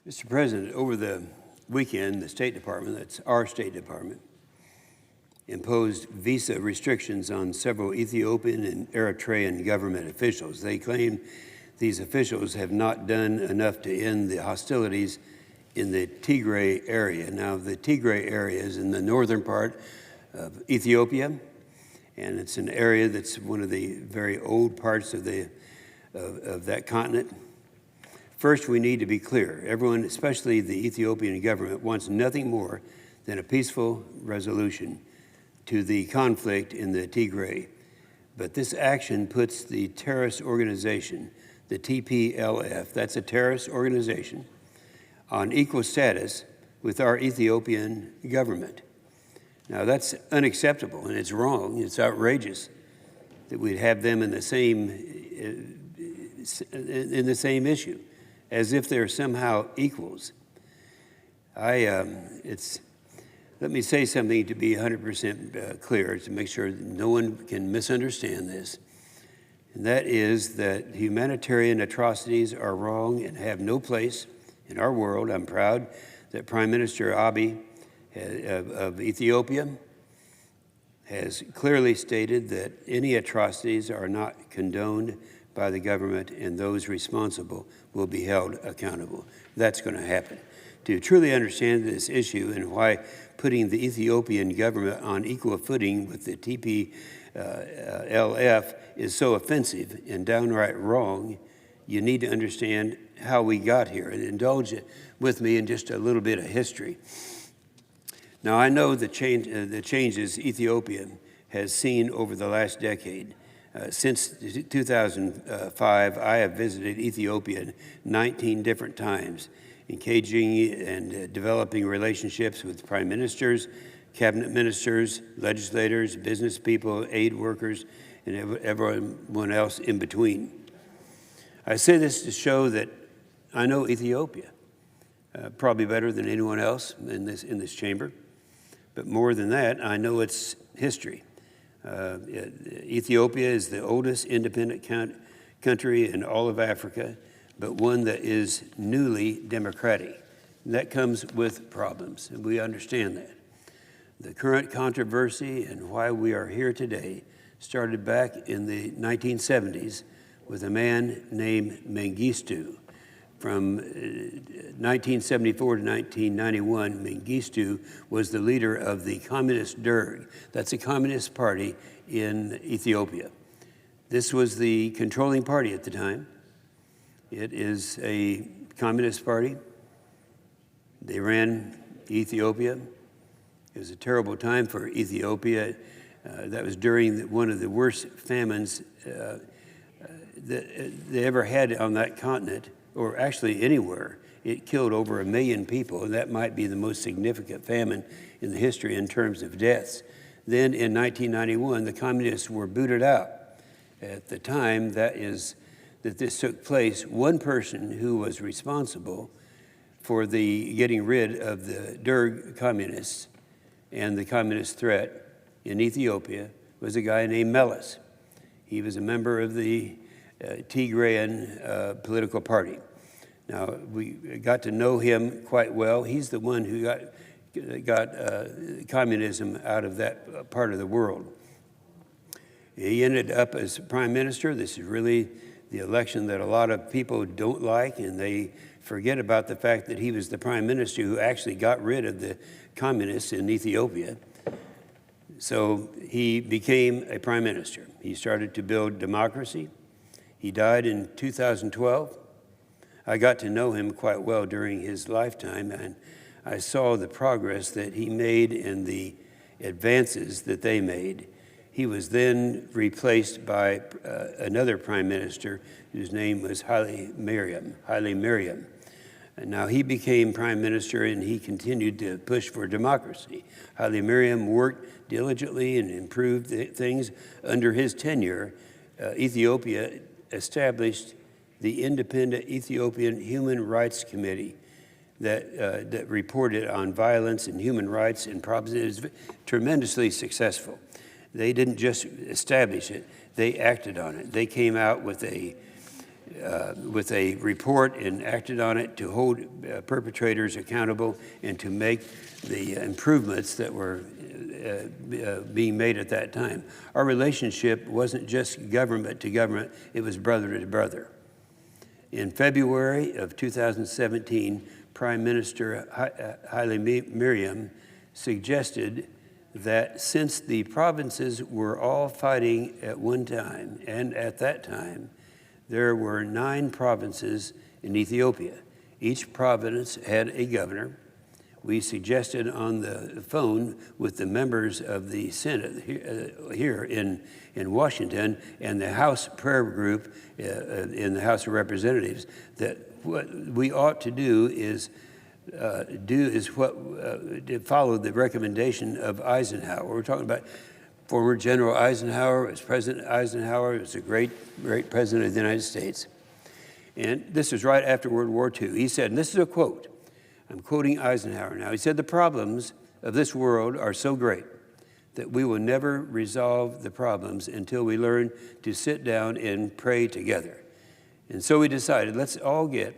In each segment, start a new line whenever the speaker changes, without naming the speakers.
Mr. President, over the weekend, the State Department, that's our State Department, imposed visa restrictions on several Ethiopian and Eritrean government officials. They claim these officials have not done enough to end the hostilities in the Tigray area. Now, the Tigray area is in the northern part of Ethiopia, and it's an area that's one of the very old parts of that continent. First, we need to be clear. Everyone, especially the Ethiopian government, wants nothing more than a peaceful resolution to the conflict in the Tigray. But this action puts the terrorist organization, the TPLF, that's a terrorist organization, on equal status with our Ethiopian government. Now, that's unacceptable, and it's wrong. It's outrageous that we'd have them in the same issue, as if they're somehow equals. Let me say something to be 100% clear to make sure that no one can misunderstand this, and that is that humanitarian atrocities are wrong and have no place in our world. I'm proud that Prime Minister Abiy of Ethiopia has clearly stated that any atrocities are not condoned by the government, and those responsible will be held accountable. That's going to happen. To truly understand this issue and why putting the Ethiopian government on equal footing with the TPLF is so offensive and downright wrong, you need to understand how we got here and indulge it with me in just a little bit of history. Now, I know the changes Ethiopia has seen over the last decade. Since 2005, I have visited Ethiopia 19 different times, engaging and developing relationships with prime ministers, cabinet ministers, legislators, business people, aid workers, and everyone else in between. I say this to show that I know Ethiopia, probably better than anyone else in this chamber. But more than that, I know its history. Ethiopia is the oldest independent country in all of Africa, but one that is newly democratic. And that comes with problems, and we understand that. The current controversy and why we are here today started back in the 1970s with a man named Mengistu. From 1974 to 1991, Mengistu was the leader of the Communist Derg. That's a communist party in Ethiopia. This was the controlling party at the time. It is a communist party. They ran Ethiopia. It was a terrible time for Ethiopia. That was during one of the worst famines that they ever had on that continent, or actually anywhere. It killed over 1 million people, and that might be the most significant famine in the history in terms of deaths. Then in 1991, the communists were booted out. At the time that this took place, one person who was responsible for the getting rid of the Derg communists and the communist threat in Ethiopia was a guy named Meles. He was a member of the Tigrayan political party. Now, we got to know him quite well. He's the one who got communism out of that part of the world. He ended up as prime minister. This is really the election that a lot of people don't like, and they forget about the fact that he was the prime minister who actually got rid of the communists in Ethiopia. So he became a prime minister. He started to build democracy. He died in 2012. I got to know him quite well during his lifetime, and I saw the progress that he made and the advances that they made. He was then replaced by another prime minister whose name was Haile Mariam. And now he became prime minister, and he continued to push for democracy. Haile Mariam worked diligently and improved things. Under his tenure, Ethiopia established the Independent Ethiopian Human Rights Committee that reported on violence and human rights and problems. It was tremendously successful. They didn't just establish it, they acted on it. They came out with with a report and acted on it to hold perpetrators accountable and to make the improvements that were being made at that time. Our relationship wasn't just government to government, it was brother to brother. In February of 2017, Prime Minister Haile Mariam suggested that since the provinces were all fighting at one time, and at that time, there were 9 provinces in Ethiopia. Each province had a governor. We suggested on the phone with the members of the Senate here in Washington and the House prayer group in the House of Representatives that what we ought to do is follow the recommendation of Eisenhower. We're talking about former General Eisenhower. It was President Eisenhower. He was a great president of the United States. And this was right after World War II. He said, and this is a quote, I'm quoting Eisenhower now. He said, the problems of this world are so great that we will never resolve the problems until we learn to sit down and pray together. And so we decided, let's all get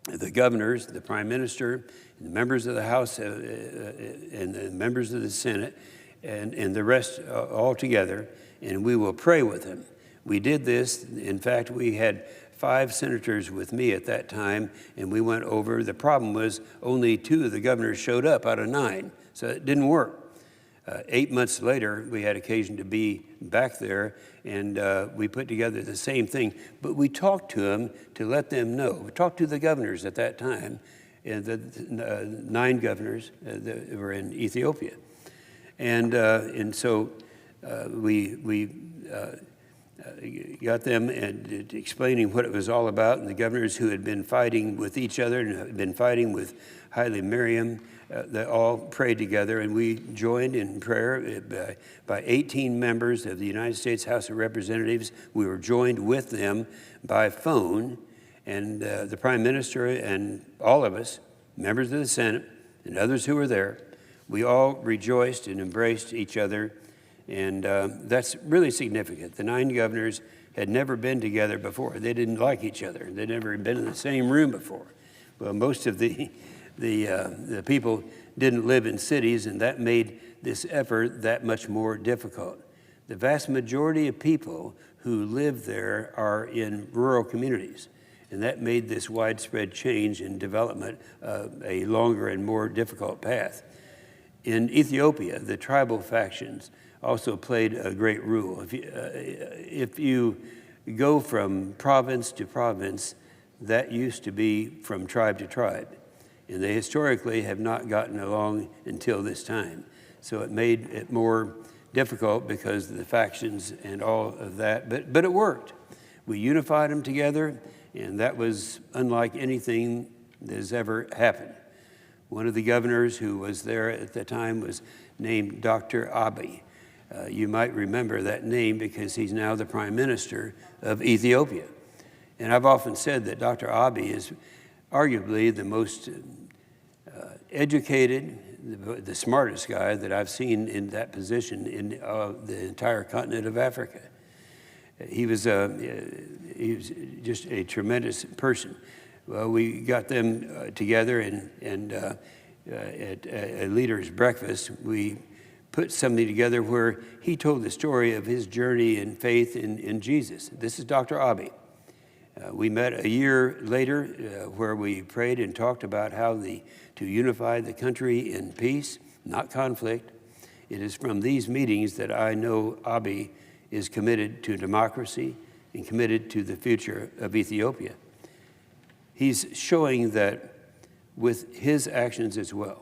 the governors, the prime minister, and the members of the House, and the members of the Senate, and the rest all together, and we will pray with them. We did this. In fact, we had 5 senators with me at that time, and we went over. The problem was only 2 of the governors showed up out of 9, so it didn't work. 8 months later, we had occasion to be back there, and we put together the same thing. But we talked to them to let them know. We talked to the governors at that time, and the 9 governors that were in Ethiopia. And so we got them and explaining what it was all about, and the governors who had been fighting with each other and had been fighting with Haile Mariam, they all prayed together, and we joined in prayer by 18 members of the United States House of Representatives. We were joined with them by phone, and the Prime Minister and all of us, members of the Senate and others who were there, we all rejoiced and embraced each other, and that's really significant. The 9 governors had never been together before. They didn't like each other. They'd never been in the same room before. Well, most of the people didn't live in cities, and that made this effort that much more difficult. The vast majority of people who live there are in rural communities, and that made this widespread change and development a longer and more difficult path. In Ethiopia, the tribal factions also played a great role. If you go from province to province, that used to be from tribe to tribe. And they historically have not gotten along until this time. So it made it more difficult because of the factions and all of that, but it worked. We unified them together, and that was unlike anything that has ever happened. One of the governors who was there at the time was named Dr. Abiy. You might remember that name because he's now the Prime Minister of Ethiopia. And I've often said that Dr. Abiy is arguably the most educated, the smartest guy that I've seen in that position in the entire continent of Africa. He was just a tremendous person. Well, we got them together, and at a leader's breakfast, we put something together where he told the story of his journey in faith in Jesus. This is Dr. Abiy. We met a year later where we prayed and talked about how to unify the country in peace, not conflict. It is from these meetings that I know Abiy is committed to democracy and committed to the future of Ethiopia. He's showing that with his actions as well.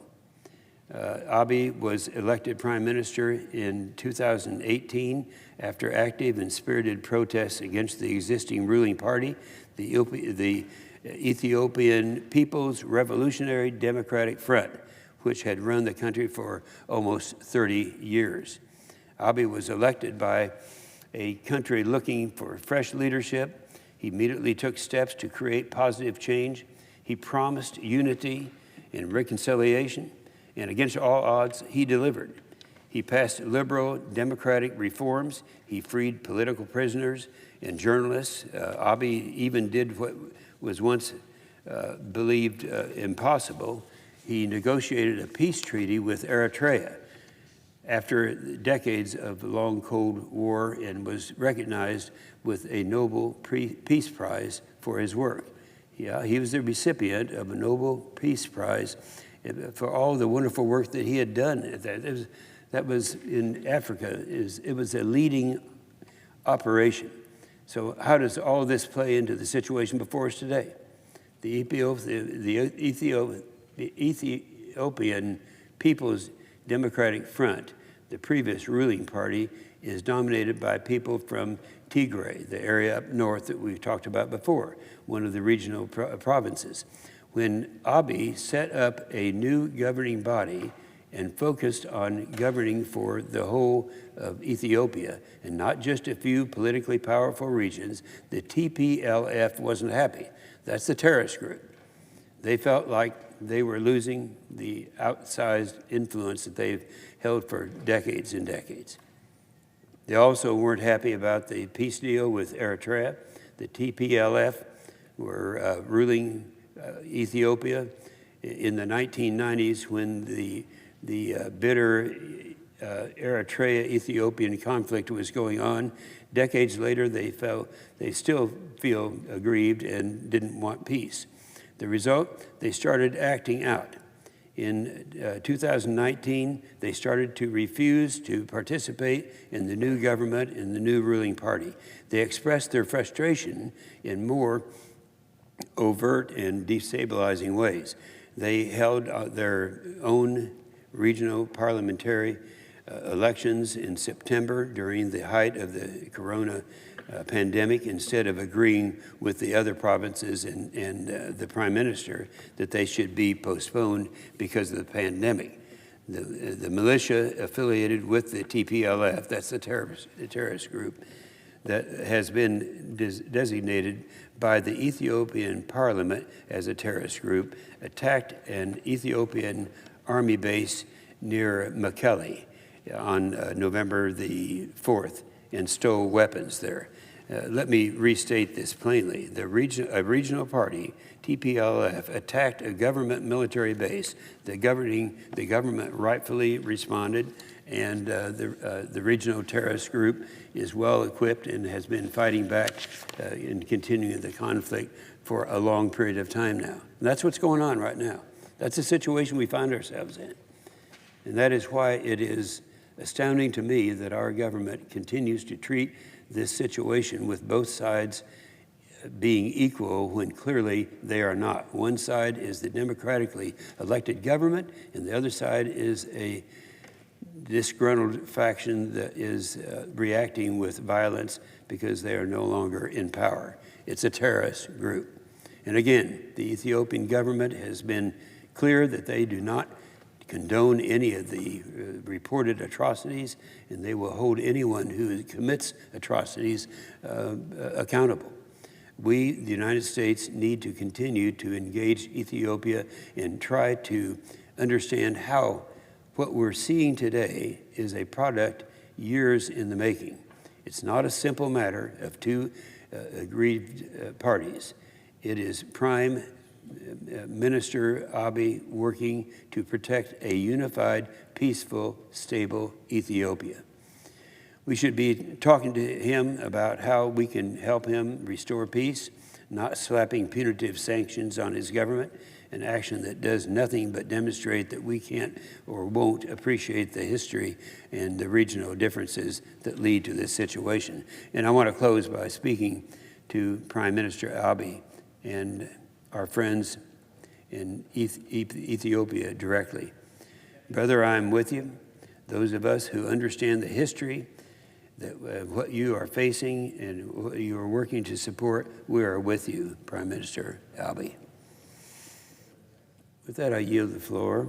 Abiy was elected prime minister in 2018 after active and spirited protests against the existing ruling party, the Ethiopian People's Revolutionary Democratic Front, which had run the country for almost 30 years. Abiy was elected by a country looking for fresh leadership. He immediately took steps to create positive change. He promised unity and reconciliation, and against all odds, he delivered. He passed liberal democratic reforms. He freed political prisoners and journalists. Abiy even did what was once believed impossible. He negotiated a peace treaty with Eritrea after decades of long Cold War and was recognized with a Nobel Peace Prize for his work. Yeah, he was the recipient of a Nobel Peace Prize for all the wonderful work that he had done. That was in Africa. It was a leading operation. So how does all this play into the situation before us today? The Ethiopian People's Democratic Front, the previous ruling party, is dominated by people from Tigray, the area up north that we've talked about before, one of the regional provinces. When Abiy set up a new governing body and focused on governing for the whole of Ethiopia and not just a few politically powerful regions, the TPLF wasn't happy. That's the terrorist group. They felt like they were losing the outsized influence that they've held for decades and decades. They also weren't happy about the peace deal with Eritrea. The TPLF were ruling Ethiopia in the 1990s when the bitter Eritrea-Ethiopian conflict was going on. Decades later, they still feel aggrieved and didn't want peace. The result, they started acting out. In 2019, they started to refuse to participate in the new government and the new ruling party. They expressed their frustration in more overt and destabilizing ways. They held their own regional parliamentary elections in September during the height of the corona pandemic instead of agreeing with the other provinces and the prime minister that they should be postponed because of the pandemic. The militia affiliated with the TPLF, that's the terrorist group, that has been designated by the Ethiopian parliament as a terrorist group, attacked an Ethiopian army base near Mekelle on November the 4th and stole weapons there. Let me restate this plainly. A regional party, TPLF, attacked a government military base. The government rightfully responded, and the regional terrorist group is well equipped and has been fighting back and continuing the conflict for a long period of time now. And that's what's going on right now. That's the situation we find ourselves in. And that is why it is astounding to me that our government continues to treat this situation with both sides being equal when clearly they are not. One side is the democratically elected government, and the other side is a disgruntled faction that is reacting with violence because they are no longer in power. It's a terrorist group. And again, the Ethiopian government has been clear that they do not condone any of the reported atrocities, and they will hold anyone who commits atrocities accountable. We, the United States, need to continue to engage Ethiopia and try to understand how what we're seeing today is a product years in the making. It's not a simple matter of two aggrieved parties. It is Prime Minister Abiy working to protect a unified, peaceful, stable Ethiopia. We should be talking to him about how we can help him restore peace, not slapping punitive sanctions on his government, an action that does nothing but demonstrate that we can't or won't appreciate the history and the regional differences that lead to this situation. And I want to close by speaking to Prime Minister Abiy and our friends in Ethiopia directly. Brother, I am with you. Those of us who understand the history, that what you are facing and what you are working to support, we are with you, Prime Minister Abiy. With that, I yield the floor.